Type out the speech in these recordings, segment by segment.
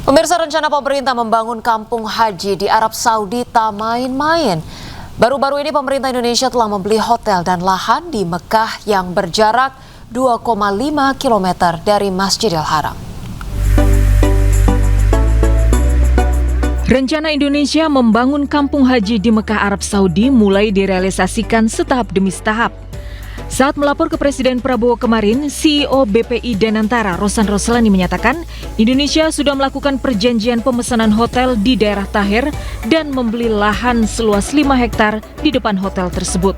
Pemirsa, rencana pemerintah membangun kampung haji di Arab Saudi tak main-main. Baru-baru ini pemerintah Indonesia telah membeli hotel dan lahan di Mekah yang berjarak 2,5 km dari Masjidil Haram. Rencana Indonesia membangun kampung haji di Mekah Arab Saudi mulai direalisasikan setahap demi setahap. Saat melapor ke Presiden Prabowo kemarin, CEO BPI Danantara Rosan Roslani menyatakan Indonesia sudah melakukan perjanjian pemesanan hotel di daerah Tahir dan membeli lahan seluas 5 hektar di depan hotel tersebut.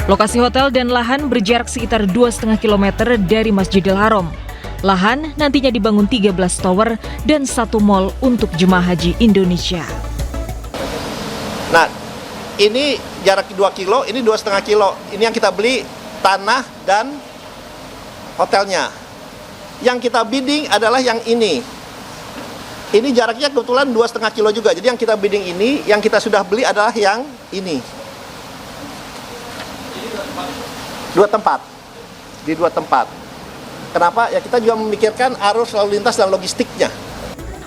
Lokasi hotel dan lahan berjarak sekitar 2,5 km dari Masjidil Haram. Lahan nantinya dibangun 13 tower dan 1 mall untuk jemaah haji Indonesia. Nah, ini jarak 2 kilo, ini 2,5 kilo. Ini yang kita beli tanah dan hotelnya. Yang kita bidding adalah yang ini. Ini jaraknya kebetulan 2,5 kilo juga. Jadi yang kita bidding ini, yang kita sudah beli adalah yang ini. Di dua tempat. Kenapa? Ya kita juga memikirkan arus lalu lintas dan logistiknya.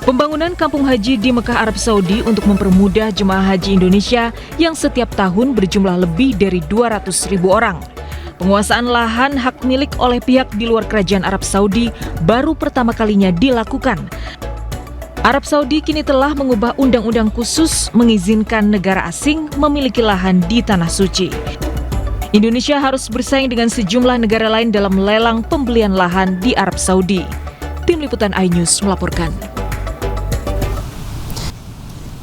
Pembangunan kampung haji di Mekah Arab Saudi untuk mempermudah jemaah haji Indonesia yang setiap tahun berjumlah lebih dari 200.000 orang. Penguasaan lahan hak milik oleh pihak di luar kerajaan Arab Saudi baru pertama kalinya dilakukan. Arab Saudi kini telah mengubah undang-undang khusus mengizinkan negara asing memiliki lahan di Tanah Suci. Indonesia harus bersaing dengan sejumlah negara lain dalam lelang pembelian lahan di Arab Saudi. Tim Liputan iNews melaporkan.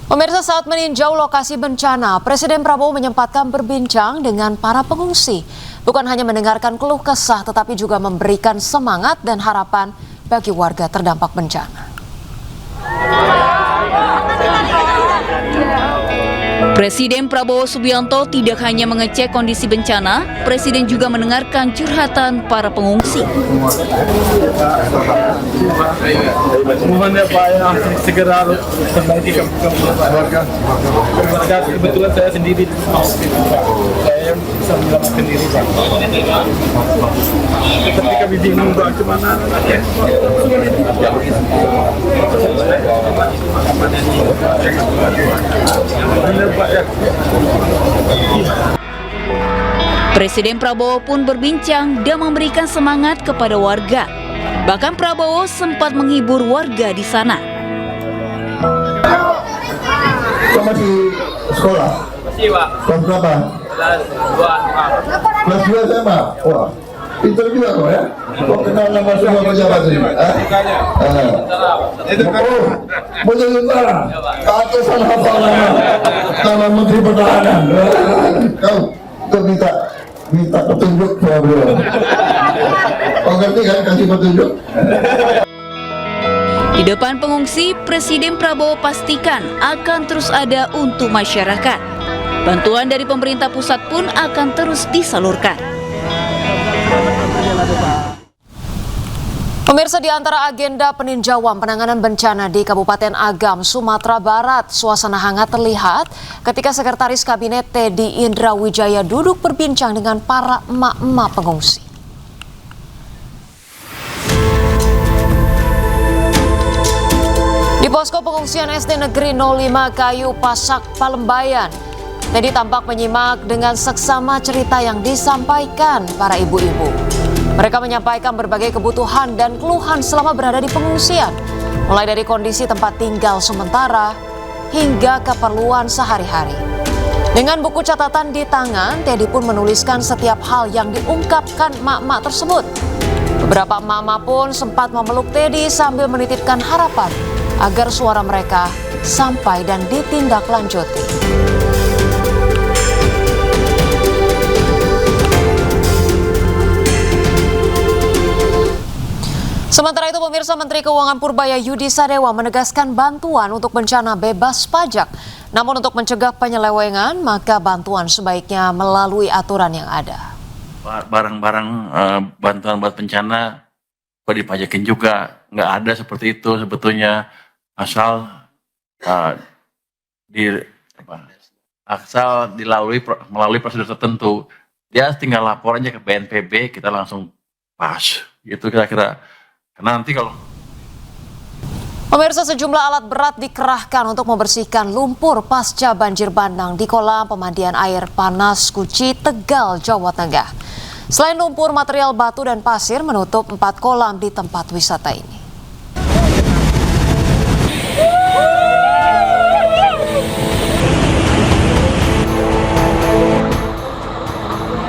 Pemirsa, saat meninjau lokasi bencana, Presiden Prabowo menyempatkan berbincang dengan para pengungsi. Bukan hanya mendengarkan keluh kesah, tetapi juga memberikan semangat dan harapan bagi warga terdampak bencana. Presiden Prabowo Subianto tidak hanya mengecek kondisi bencana, Presiden juga mendengarkan curhatan para pengungsi. Mohon ya Pak ya, segera perbaiki keluarga. Kebetulan saya sendiri, saya bisa menyelamatkan diri Pak. Tetapi kami bingung Pak, kemana ya. Presiden Prabowo pun berbincang dan memberikan semangat kepada warga. Bahkan Prabowo sempat menghibur warga di sana. Kamu masih sekolah? Masih Pak. Kelas berapa? Kelas 2 Kelas 2 SMA? Wah, pintar juga kok ya? Kok kenal nama semua pejabat ini? Oh, menjadi tentara. Keatusan hafal nama Menteri Pertahanan. Kau minta petunjuk sama beliau. Kau ngerti kan kasih petunjuk? Di depan pengungsi, Presiden Prabowo pastikan akan terus ada untuk masyarakat. Bantuan dari pemerintah pusat pun akan terus disalurkan. Pemirsa, di antara agenda peninjauan penanganan bencana di Kabupaten Agam, Sumatera Barat, suasana hangat terlihat ketika Sekretaris Kabinet Teddy Indra Wijaya duduk berbincang dengan para emak-emak pengungsi. Di posko pengungsian SD Negeri 05 Kayu Pasak, Palembayan, Teddy tampak menyimak dengan seksama cerita yang disampaikan para ibu-ibu. Mereka menyampaikan berbagai kebutuhan dan keluhan selama berada di pengungsian, mulai dari kondisi tempat tinggal sementara hingga keperluan sehari-hari. Dengan buku catatan di tangan, Teddy pun menuliskan setiap hal yang diungkapkan emak-emak tersebut. Beberapa emak-emak pun sempat memeluk Teddy sambil menitipkan harapan agar suara mereka sampai dan ditindaklanjuti. Sementara itu, pemirsa, Menteri Keuangan Purbaya Yudi Sadewa menegaskan bantuan untuk bencana bebas pajak. Namun untuk mencegah penyelewengan, maka bantuan sebaiknya melalui aturan yang ada. Barang-barang bantuan buat bencana kok dipajakin juga, nggak ada seperti itu sebetulnya, asal melalui prosedur tertentu. Dia tinggal lapor aja ke BNPB, kita langsung pas, gitu kira-kira. Karena nanti kalau Pemirsa, sejumlah alat berat dikerahkan untuk membersihkan lumpur pasca banjir bandang di kolam pemandian air panas Guci, Tegal, Jawa Tengah. Selain lumpur, material batu dan pasir menutup 4 kolam di tempat wisata ini.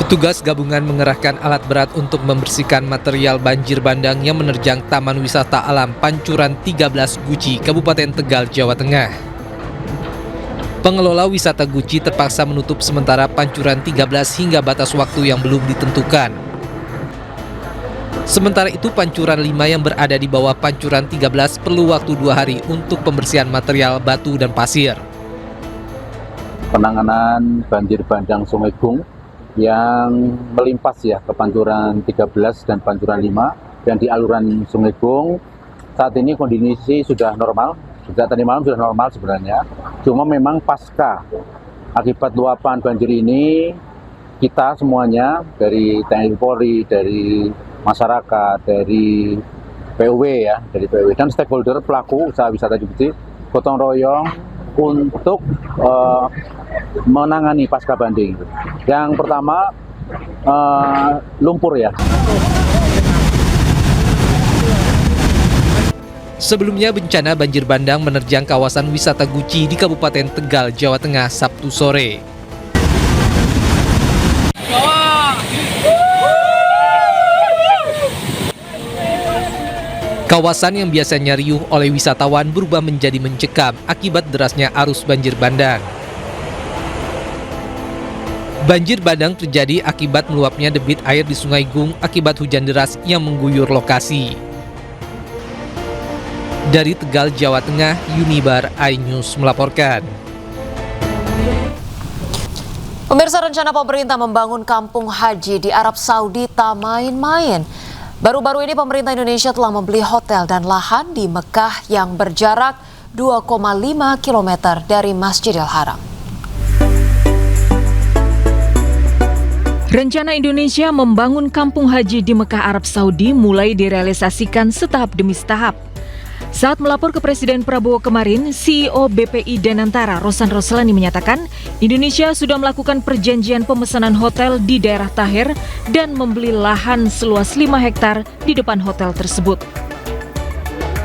Petugas gabungan mengerahkan alat berat untuk membersihkan material banjir bandang yang menerjang Taman Wisata Alam Pancuran 13 Guci, Kabupaten Tegal, Jawa Tengah. Pengelola wisata Guci terpaksa menutup sementara Pancuran 13 hingga batas waktu yang belum ditentukan. Sementara itu Pancuran 5 yang berada di bawah Pancuran 13 perlu waktu 2 hari untuk pembersihan material batu dan pasir. Penanganan banjir bandang Sungai Gung yang melimpas ya ke Pancuran 13 dan Pancuran 5 dan di aluran Sungai Gung. Saat ini kondisi sudah normal, sejak tadi malam sudah normal sebenarnya. Cuma memang pasca akibat luapan banjir ini, kita semuanya dari TNI Polri, dari masyarakat, dari PUW ya, dari PUW dan stakeholder pelaku usaha wisata Guci gotong royong untuk menangani pasca banding. Yang pertama lumpur ya. Sebelumnya bencana banjir bandang menerjang kawasan wisata Guci di Kabupaten Tegal, Jawa Tengah Sabtu sore. Kawasan yang biasanya riuh oleh wisatawan berubah menjadi mencekam akibat derasnya arus banjir bandang. Banjir bandang terjadi akibat meluapnya debit air di Sungai Gung akibat hujan deras yang mengguyur lokasi. Dari Tegal, Jawa Tengah, Yunibar iNews melaporkan. Pemirsa, rencana pemerintah membangun kampung haji di Arab Saudi tak main-main. Baru-baru ini pemerintah Indonesia telah membeli hotel dan lahan di Mekah yang berjarak 2,5 km dari Masjidil Haram. Rencana Indonesia membangun kampung haji di Mekah, Arab Saudi mulai direalisasikan setahap demi setahap. Saat melapor ke Presiden Prabowo kemarin, CEO BPI Danantara Rosan Roslani menyatakan Indonesia sudah melakukan perjanjian pemesanan hotel di daerah Taher dan membeli lahan seluas 5 hektar di depan hotel tersebut.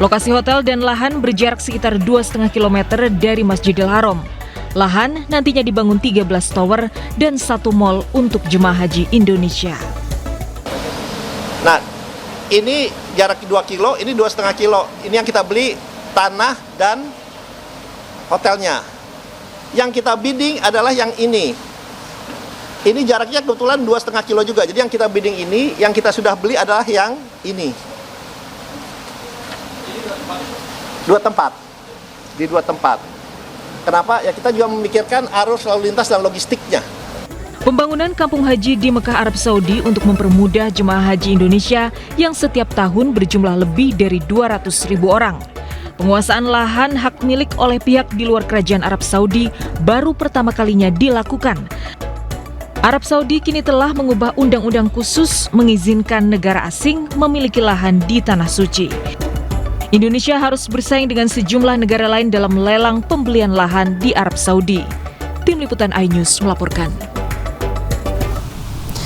Lokasi hotel dan lahan berjarak sekitar 2,5 km dari Masjidil Haram. Lahan nantinya dibangun 13 tower dan 1 mall untuk jemaah haji Indonesia. Nah, ini jarak 2 kilo, ini 2,5 kilo. Ini yang kita beli tanah dan hotelnya. Yang kita bidding adalah yang ini. Ini jaraknya kebetulan 2,5 kilo juga. Jadi yang kita bidding ini, yang kita sudah beli adalah yang ini. 2 tempat. Di 2 tempat. Kenapa? Ya kita juga memikirkan arus lalu lintas dan logistiknya. Pembangunan kampung haji di Mekah, Arab Saudi untuk mempermudah jemaah haji Indonesia yang setiap tahun berjumlah lebih dari 200.000 orang. Penguasaan lahan hak milik oleh pihak di luar kerajaan Arab Saudi baru pertama kalinya dilakukan. Arab Saudi kini telah mengubah undang-undang khusus mengizinkan negara asing memiliki lahan di Tanah Suci. Indonesia harus bersaing dengan sejumlah negara lain dalam lelang pembelian lahan di Arab Saudi. Tim Liputan iNews melaporkan.